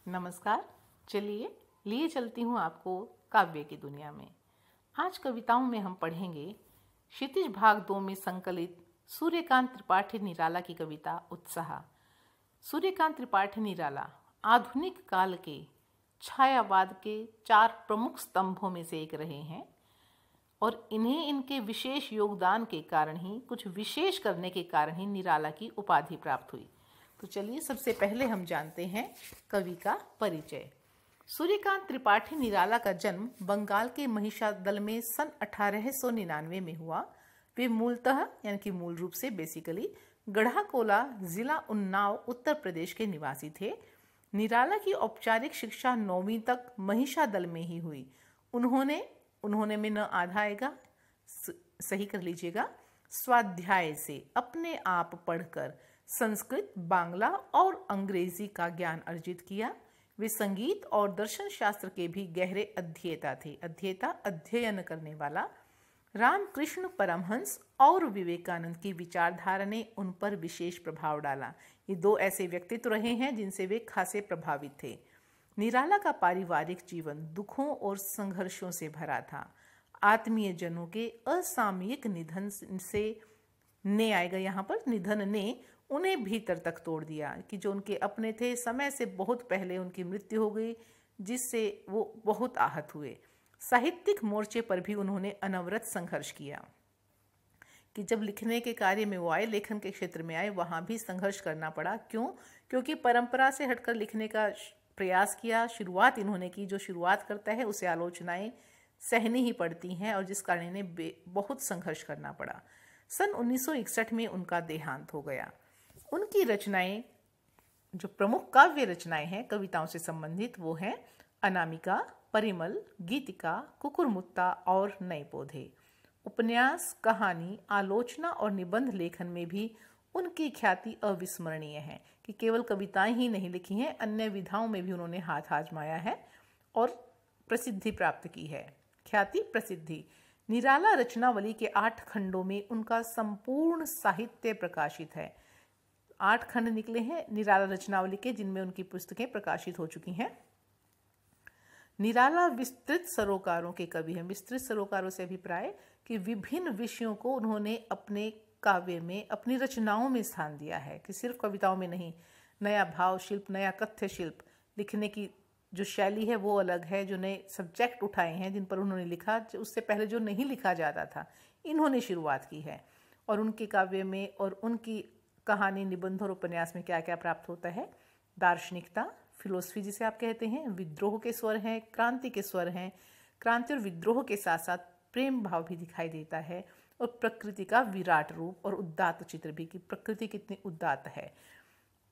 नमस्कार। चलिए लिए चलती हूँ आपको काव्य की दुनिया में। आज कविताओं में हम पढ़ेंगे क्षितिज भाग 2 में संकलित सूर्यकांत त्रिपाठी निराला की कविता उत्साह। सूर्यकांत त्रिपाठी निराला आधुनिक काल के छायावाद के 4 प्रमुख स्तंभों में से एक रहे हैं और इन्हें इनके विशेष योगदान के कारण ही, कुछ विशेष करने के कारण ही निराला की उपाधि प्राप्त हुई। तो चलिए सबसे पहले हम जानते हैं कवि का परिचय। सूर्यकांत त्रिपाठी निराला का जन्म बंगाल के महिषादल में सन 1899 में हुआ। वे मूलतः यानी कि मूल रूप से बेसिकली गढ़ाकोला जिला उन्नाव उत्तर प्रदेश के निवासी थे। निराला की औपचारिक शिक्षा 9वीं तक महिषादल में ही हुई। उन्होंने में न आधा आएगा, सही कर लीजिएगा, स्वाध्याय से अपने आप पढ़कर संस्कृत, बांग्ला और अंग्रेजी का ज्ञान अर्जित किया। वे संगीत और दर्शन शास्त्र के भी गहरे अध्येता थे। अध्ययन करने वाला। रामकृष्ण परमहंस और विवेकानंद की विचारधारा ने उन पर विशेष प्रभाव डाला। ये 2 ऐसे व्यक्तित्व रहे हैं जिनसे वे खासे प्रभावित थे। निराला का पारिवारिक जीवन दुखों और संघर्षों से भरा था। आत्मीय जनों के असामयिक निधन ने उन्हें भीतर तक तोड़ दिया कि जो उनके अपने थे, समय से बहुत पहले उनकी मृत्यु हो गई, जिससे वो बहुत आहत हुए। साहित्यिक मोर्चे पर भी उन्होंने अनवरत संघर्ष किया कि जब लिखने के कार्य में वो आए, लेखन के क्षेत्र में आए, वहाँ भी संघर्ष करना पड़ा। क्यों? क्योंकि परंपरा से हटकर लिखने का प्रयास किया। शुरुआत इन्होंने की, जो शुरुआत करता है उसे आलोचनाएं सहनी ही पड़ती हैं और जिस कारण इन्हें बहुत संघर्ष करना पड़ा। सन 1961 में उनका देहांत हो गया। उनकी रचनाएं, जो प्रमुख काव्य रचनाएं हैं कविताओं से संबंधित, वो हैं अनामिका, परिमल, गीतिका, कुकुरमुत्ता और नए पौधे। उपन्यास, कहानी, आलोचना और निबंध लेखन में भी उनकी ख्याति अविस्मरणीय है कि केवल कविताएं ही नहीं लिखी हैं, अन्य विधाओं में भी उन्होंने हाथ आजमाया है और प्रसिद्धि प्राप्त की है। ख्याति, प्रसिद्धि। निराला रचनावली के 8 खंडों में उनका संपूर्ण साहित्य प्रकाशित है। 8 खंड निकले हैं निराला रचनावली के, जिनमें उनकी पुस्तकें प्रकाशित हो चुकी हैं। निराला विस्तृत सरोकारों के कवि हैं। विस्तृत सरोकारों से अभिप्राय कि विभिन्न विषयों को उन्होंने अपने काव्य में, अपनी रचनाओं में स्थान दिया है कि सिर्फ कविताओं में नहीं। नया भाव शिल्प, नया कथ्य शिल्प, लिखने की जो शैली है वो अलग है। जो नए सब्जेक्ट उठाए हैं जिन पर उन्होंने लिखा, उससे पहले जो नहीं लिखा जाता था, इन्होंने शुरुआत की है। और उनके काव्य में और उनकी कहानी, निबंध और उपन्यास में क्या क्या प्राप्त होता है? दार्शनिकता, फिलोसफी जिसे आप कहते हैं, विद्रोह के स्वर हैं, क्रांति के स्वर हैं। क्रांति और विद्रोह के साथ साथ प्रेम भाव भी दिखाई देता है और प्रकृति का विराट रूप और उदात्त चित्र भी, कि प्रकृति कितनी उदात्त है,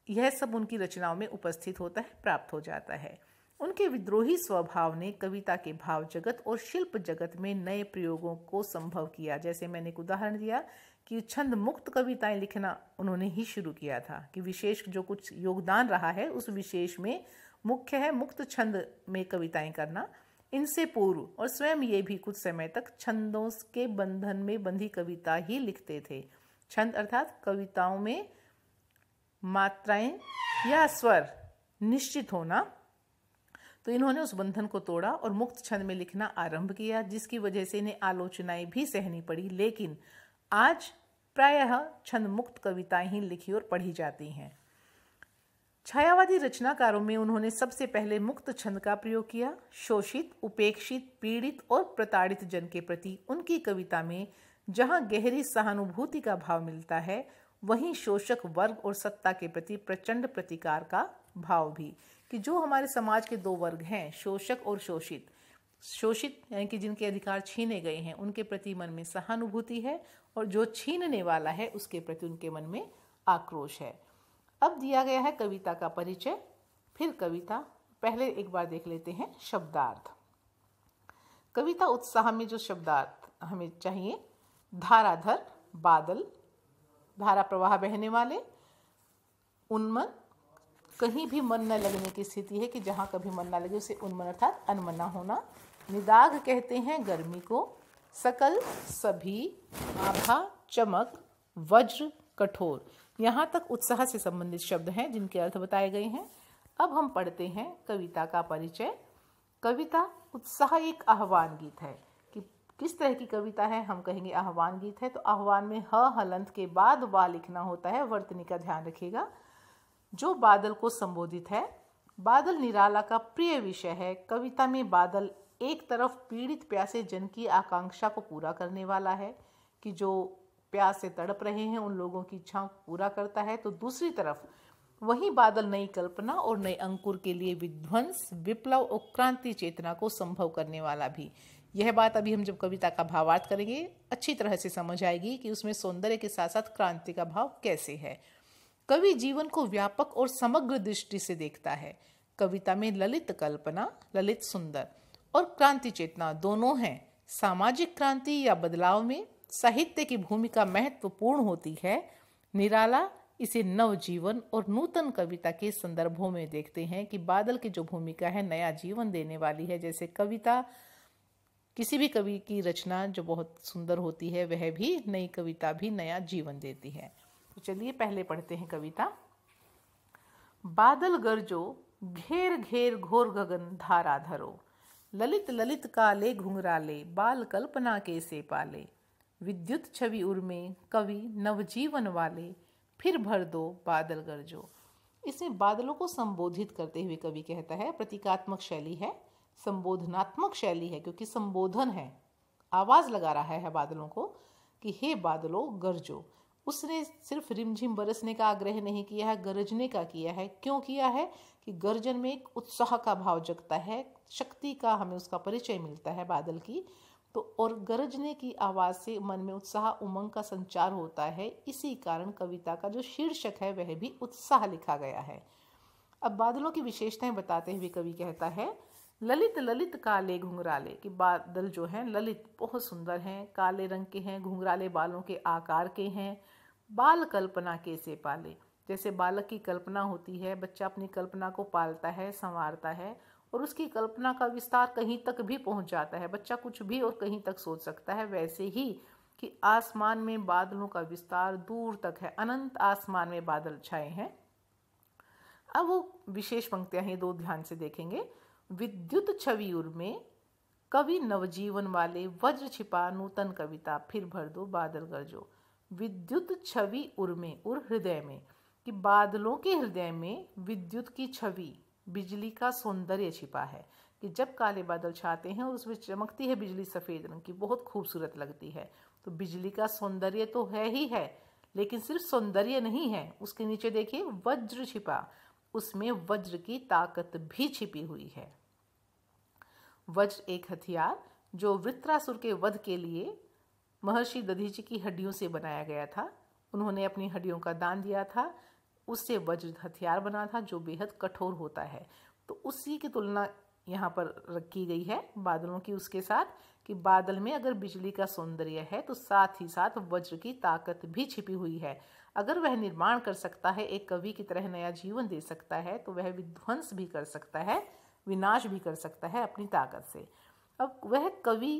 यह सब उनकी रचनाओं में उपस्थित होता है, प्राप्त हो जाता है। उनके विद्रोही स्वभाव ने कविता के भाव जगत और शिल्प जगत में नए प्रयोगों को संभव किया। जैसे मैंने एक उदाहरण दिया कि छंद मुक्त कविताएं लिखना उन्होंने ही शुरू किया था, कि विशेष जो कुछ योगदान रहा है उस विशेष में मुख्य है मुक्त छंद में कविताएं करना। इनसे पूर्व और स्वयं ये भी कुछ समय तक छंदों के बंधन में बंधी कविता ही लिखते थे। छंद अर्थात कविताओं में मात्राएं या स्वर निश्चित होना। तो इन्होंने उस बंधन को तोड़ा और मुक्त छंद में लिखना आरंभ किया, जिसकी वजह से इन्हें आलोचनाएं भी सहनी पड़ी। लेकिन आज प्रायः छंद मुक्त कविताएं ही लिखी और पढ़ी जाती हैं। छायावादी रचनाकारों में उन्होंने सबसे पहले मुक्त छंद का प्रयोग किया। शोषित, उपेक्षित, पीड़ित और प्रताड़ित जन के प्रति उनकी कविता में जहां गहरी सहानुभूति का भाव मिलता है, वहीं शोषक वर्ग और सत्ता के प्रति प्रचंड प्रतिकार का भाव भी, कि जो हमारे समाज के 2 वर्ग हैं, शोषक और शोषित। शोषित यानी कि जिनके अधिकार छीने गए हैं, उनके प्रति मन में सहानुभूति है, और जो छीनने वाला है उसके प्रति उनके मन में आक्रोश है। अब दिया गया है कविता का परिचय, फिर कविता। पहले एक बार देख लेते हैं शब्दार्थ। कविता उत्साह में जो शब्दार्थ हमें चाहिए: धाराधर, बादल, धारा प्रवाह बहने वाले, उन्मन, कहीं भी मन न लगने की स्थिति है कि जहाँ कभी मन न लगे उसे उन्मन अर्थात अनमना होना। निदाघ कहते हैं गर्मी को। सकल, सभी, आभा, चमक, वज्र, कठोर। यहाँ तक उत्साह से संबंधित शब्द हैं जिनके अर्थ बताए गए हैं। अब हम पढ़ते हैं कविता का परिचय। कविता उत्साह एक आह्वान गीत है। कि किस तरह की कविता है, हम कहेंगे आह्वान गीत है। तो आह्वान में ह हलंत के बाद वा लिखना होता है, वर्तनी का ध्यान रखिएगा। जो बादल को संबोधित है। बादल निराला का प्रिय विषय है। कविता में बादल एक तरफ पीड़ित प्यासे जन की आकांक्षा को पूरा करने वाला है कि जो प्यास से तड़प रहे हैं उन लोगों की इच्छाओं को पूरा करता है, तो दूसरी तरफ वही बादल नई कल्पना और नए अंकुर के लिए विध्वंस, विप्लव और क्रांति चेतना को संभव करने वाला भी। यह बात अभी हम जब कविता का भावार्थ करेंगे अच्छी तरह से समझ आएगी कि उसमें सौंदर्य के साथ साथ क्रांति का भाव कैसे है। कवि जीवन को व्यापक और समग्र दृष्टि से देखता है। कविता में ललित कल्पना, ललित सुंदर और क्रांति चेतना दोनों हैं। सामाजिक क्रांति या बदलाव में साहित्य की भूमिका महत्वपूर्ण होती है। निराला इसे नवजीवन और नूतन कविता के संदर्भों में देखते हैं कि बादल की जो भूमिका है नया जीवन देने वाली है। जैसे कविता, किसी भी कवि की रचना जो बहुत सुंदर होती है वह भी नई कविता भी नया जीवन देती है। तो चलिए पहले पढ़ते हैं कविता। बादल गरजो घेर घेर घोर गगन धारा धरो, ललित ललित काले घुंघराले बाल कल्पना के से पाले, विद्युत छवि उर्मे कवि नवजीवन वाले, फिर भर दो बादल गरजो। इसमें बादलों को संबोधित करते हुए कवि कहता है, प्रतीकात्मक शैली है, संबोधनात्मक शैली है, क्योंकि संबोधन है, आवाज लगा रहा है बादलों को कि हे बादलों गरजो। उसने सिर्फ रिमझिम बरसने का आग्रह नहीं किया है, गरजने का किया है। क्यों किया है कि गर्जन में एक उत्साह का भाव जगता है, शक्ति का हमें उसका परिचय मिलता है बादल की। तो और गरजने की आवाज से मन में उत्साह उमंग का संचार होता है। इसी कारण कविता का जो शीर्षक है वह भी उत्साह लिखा गया है। अब बादलों की विशेषताएं बताते हुए कवि कहता है, ललित ललित काले घुंघराले, कि बादल जो हैं ललित बहुत सुंदर हैं, काले रंग के हैं, घुंघराले बालों के आकार के हैं। बाल कल्पना के से पाले, जैसे बालक की कल्पना होती है, बच्चा अपनी कल्पना को पालता है, संवारता है और उसकी कल्पना का विस्तार कहीं तक भी पहुंच जाता है। बच्चा कुछ भी और कहीं तक सोच सकता है। वैसे ही कि आसमान में बादलों का विस्तार दूर तक है, अनंत आसमान में बादल छाए हैं। अब वो विशेष पंक्तियां हैं, दो ध्यान से देखेंगे। विद्युत छवि उर्मे कवि नवजीवन वाले, वज्र छिपा नूतन कविता, फिर भर दो बादल गरजो। विद्युत छवि उर्मे, उर हृदय में, कि बादलों के हृदय में विद्युत की छवि, बिजली का सौंदर्य छिपा है। कि जब काले बादल छाते हैं और उसमें चमकती है बिजली सफेद रंग की, बहुत खूबसूरत लगती है। तो बिजली का सौंदर्य तो है ही है, लेकिन सिर्फ सौंदर्य नहीं है, उसके नीचे देखिए वज्र छिपा, उसमें वज्र की ताकत भी छिपी हुई है। वज्र एक हथियार जो वृत्रासुर के वध के लिए महर्षि दधीचि की हड्डियों से बनाया गया था। उन्होंने अपनी हड्डियों का दान दिया था, उससे वज्र हथियार बना था जो बेहद कठोर होता है। तो उसी की तुलना यहाँ पर रखी गई है बादलों की उसके साथ, कि बादल में अगर बिजली का सौंदर्य है तो साथ ही साथ वज्र की ताकत भी छिपी हुई है। अगर वह निर्माण कर सकता है, एक कवि की तरह नया जीवन दे सकता है, तो वह विध्वंस भी कर सकता है, विनाश भी कर सकता है अपनी ताकत से। अब वह कवि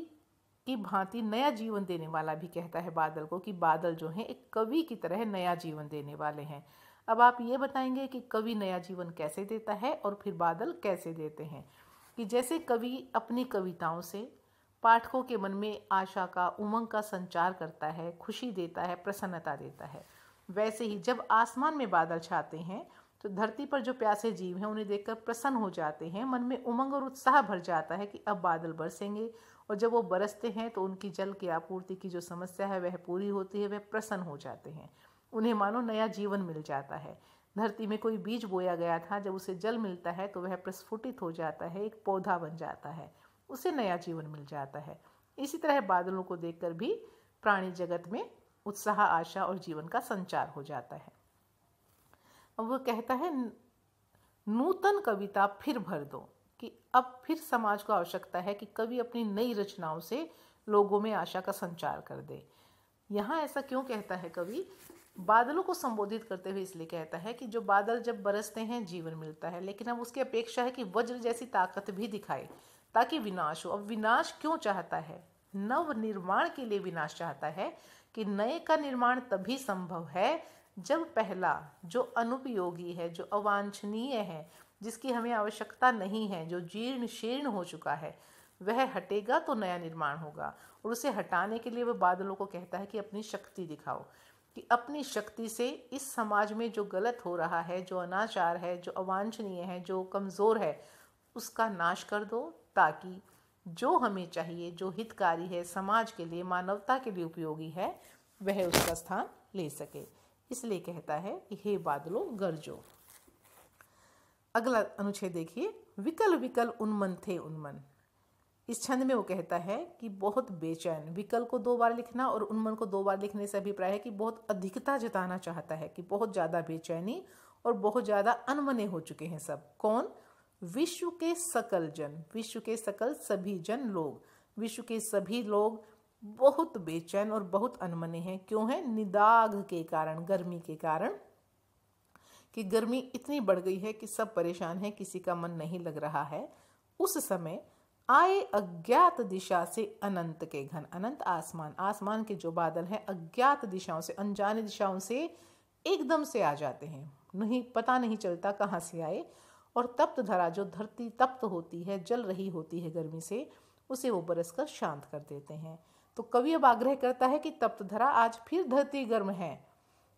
की भांति नया जीवन देने वाला भी कहता है बादल को, कि बादल जो हैं एक कवि की तरह नया जीवन देने वाले हैं। अब आप ये बताएंगे कि कवि नया जीवन कैसे देता है और फिर बादल कैसे देते हैं। कि जैसे कवि अपनी कविताओं से पाठकों के मन में आशा का, उमंग का संचार करता है, खुशी देता है, प्रसन्नता देता है, वैसे ही जब आसमान में बादल छाते हैं तो धरती पर जो प्यासे जीव हैं उन्हें देखकर प्रसन्न हो जाते हैं, मन में उमंग और उत्साह भर जाता है कि अब बादल बरसेंगे। और जब वो बरसते हैं तो उनकी जल की आपूर्ति की जो समस्या है वह पूरी होती है, वह प्रसन्न हो जाते हैं, उन्हें मानो नया जीवन मिल जाता है। धरती में कोई बीज बोया गया था, जब उसे जल मिलता है तो वह प्रस्फुटित हो जाता है, एक पौधा बन जाता है, उसे नया जीवन मिल जाता है। इसी तरह बादलों को देखकर भी प्राणी जगत में उत्साह, आशा और जीवन का संचार हो जाता है। अब वह कहता है, नूतन कविता फिर भर दो, कि अब फिर समाज को आवश्यकता है कि कवि अपनी नई रचनाओं से लोगों में आशा का संचार कर दे। यहाँ ऐसा क्यों कहता है कवि? बादलों को संबोधित करते हुए इसलिए कहता है कि जो बादल जब बरसते हैं जीवन मिलता है, लेकिन अब उसकी अपेक्षा है कि वज्र जैसी ताकत भी दिखाए ताकि विनाश हो। अब विनाश क्यों चाहता है? नव निर्माण के लिए विनाश चाहता है, कि नए का निर्माण तभी संभव है जब पहला जो अनुपयोगी है, जो अवांछनीय है, जिसकी हमें आवश्यकता नहीं है, जो जीर्ण शीर्ण हो चुका है, वह हटेगा तो नया निर्माण होगा। और उसे हटाने के लिए वह बादलों को कहता है कि अपनी शक्ति दिखाओ, कि अपनी शक्ति से इस समाज में जो गलत हो रहा है, जो अनाचार है, जो अवांछनीय है, जो कमज़ोर है, उसका नाश कर दो, ताकि जो हमें चाहिए, जो हितकारी है, समाज के लिए, मानवता के लिए उपयोगी है, वह उसका स्थान ले सके। इसलिए कहता है कि हे बादलों गरजो। अगला अनुच्छेद देखिए, विकल विकल उन्मन थे उन्मन। इस छंद में वो कहता है कि बहुत बेचैन, विकल को 2 बार लिखना और उन्मन को 2 बार लिखने से अभिप्राय है कि बहुत अधिकता जताना चाहता है, कि बहुत ज़्यादा बेचैनी और बहुत ज़्यादा अनमने हो चुके हैं सब। कौन? विश्व के सकल जन, विश्व के सकल सभी जन लोग, विश्व के सभी लोग बहुत बेचैन और बहुत अनमने हैं। क्यों है? निदाघ के कारण, गर्मी के कारण, कि गर्मी इतनी बढ़ गई है कि सब परेशान हैं, किसी का मन नहीं लग रहा है। उस समय आए अज्ञात दिशा से अनंत के घन, अनंत आसमान, आसमान के जो बादल हैं अज्ञात दिशाओं से, अनजाने दिशाओं से एकदम से आ जाते हैं, नहीं पता नहीं चलता कहाँ से आए। और तप्त धरा, जो धरती तप्त होती है, जल रही होती है गर्मी से, उसे वो बरस कर शांत कर देते हैं। तो कवि अब आग्रह करता है कि तप्त धरा, आज फिर धरती गर्म है,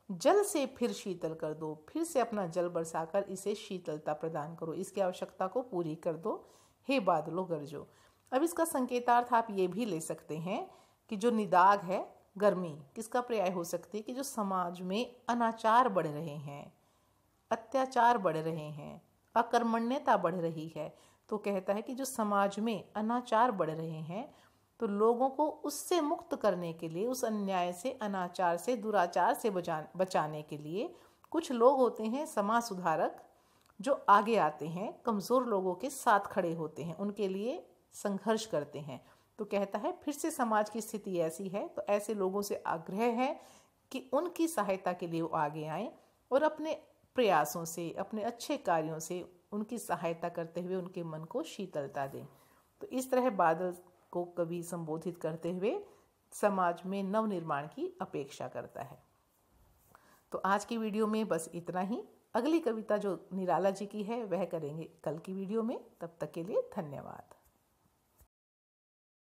जल से फिर शीतल कर दो, फिर से अपना जल बरसाकर इसे शीतलता प्रदान करो, इसकी आवश्यकता को पूरी कर दो, हे बादलों गरजो। अब इसका संकेतार्थ आप ये भी ले सकते हैं कि जो निदाघ है, गर्मी, किसका पर्याय हो सकती है? कि जो समाज में अनाचार बढ़ रहे हैं, अत्याचार बढ़ रहे हैं, अकर्मण्यता बढ़ रही है। तो कहता है कि जो समाज में अनाचार बढ़ रहे हैं, तो लोगों को उससे मुक्त करने के लिए, उस अन्याय से, अनाचार से, दुराचार से बचाने के लिए कुछ लोग होते हैं समाज सुधारक, जो आगे आते हैं, कमज़ोर लोगों के साथ खड़े होते हैं, उनके लिए संघर्ष करते हैं। तो कहता है फिर से समाज की स्थिति ऐसी है, तो ऐसे लोगों से आग्रह है कि उनकी सहायता के लिए वो आगे आएं और अपने प्रयासों से, अपने अच्छे कार्यों से उनकी सहायता करते हुए उनके मन को शीतलता दें। तो इस तरह बादल को कवि संबोधित करते हुए समाज में नव निर्माण की अपेक्षा करता है। तो आज की वीडियो में बस इतना ही। अगली कविता जो निराला जी की है वह करेंगे कल की वीडियो में। तब तक के लिए धन्यवाद।